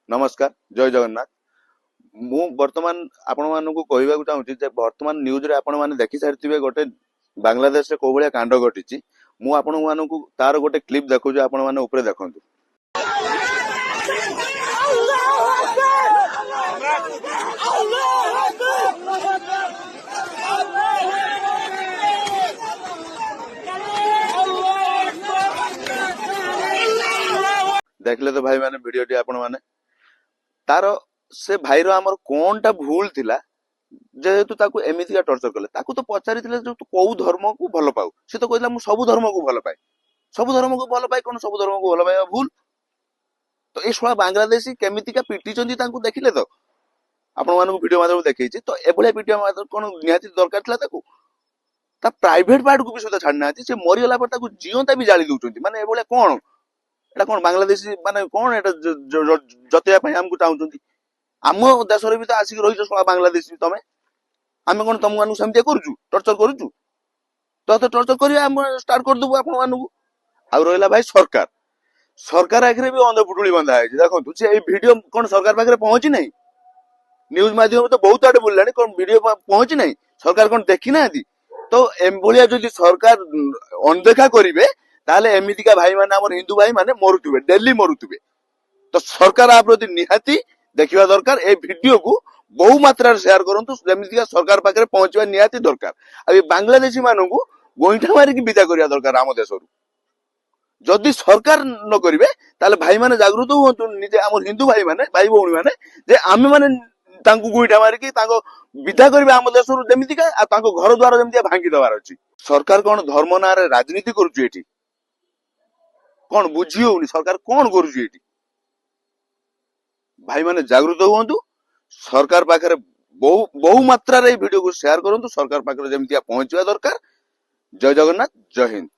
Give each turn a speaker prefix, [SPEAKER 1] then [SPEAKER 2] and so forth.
[SPEAKER 1] नमस्कार जय जगन्नाथ। मु वर्तमान आपण मानक कहवाक चाहूँगी वर्तमान न्यूज रे आपण माने देखि सारिथिबे गोटे बांग्लादेश रे को भलिया कांड घटिछि। मु आपण मानक तार गोटे क्लिप देखुछु, आपण माने ऊपर देखंतु। देखले तो भाई माने वीडियो टी आपण माने तार से भाई रो हमर कोनटा भूल थिला जेहेतु ताकू एमितिका टर्चर कले। ताकू तो पचारि थिले जो तू कोउ धर्म को भल पाउ, से तो कहला मु सब धर्म को भल पाए। सब धर्म को भल पाए कोन सब धर्म को भल पाए भूल। तो ए सोळा बांग्लादेशी केमितिका पिटी चंदी ताकू देखिले तो आपण मानक वीडियो माध्यम देखैछि। तो एभले वीडियो माध्यम कोन निहाती दरकार थिला ताकू ता प्राइवेट पार्ट को भी सुधा छाड़ना से मरीगला पर ताकू जीवंता भी जाली दउचंती। माने एभले कोन एटा कोन बांग्लादेशी माने कोन एटा जतेया पय हमकु चाहउचंती। आम देश रे भी तो आसिक रहिछ सोळा बांग्लादेशी तमे। आमे कोन तम मानु समिति करूछु टर्चर करूछु तो टर्चर करिया हम स्टार्ट कर दबो आपण मानु। आ रहला भाई सरकार सरकार आखरे भी अंध पुटुली बंधा है। देखंतु से ए वीडियो कोन सरकार पाखरे पहुंची नहीं। न्यूज माध्यम में तो बहुत आडे बोललानी कोन वीडियो पहुंची नहीं। सरकार कोन देखि नादी। तो एमबोलिया जदि सरकार अनदेखा करिवे ताले एमितिका भाई माने हमर हिंदू भाई माने मरुतुबे, डेली मरुतुबे। तो सरकार आ प्रति निहाती देखिबा दरकार। ए वीडियो को बहु मात्रा शेयर करंतु जेमितिका सरकार पाखरे पहुंचवा निहाती दरकार। आ ए बांग्लादेशी मानकु गोइठा मारी की विदा करिया दरकार आम देशरु। जदि सरकार न करिवे ताले भाई माने जागृत होंतु निजे हमर हिंदू भाई माने भाई भौणी माने जे आमे माने तांकु गोइठा मारी की तांको विदा करिवे आम देशरु जेमितिका आ तांको घर द्वार जेमितिया भांगी दवार अछि। सरकार कोन धर्म नारे राजनीति करूची एठी कोन बुझी होउनी। सरकार कोन करूची एठी भाई माने जागृत होंतु। सरकार पाखरे बहु मात्रा रे वीडियो को शेयर करंतु। सरकार पाखरे जेमितिया पहुंचवा दरकार। जय जगन्नाथ जय हिंद।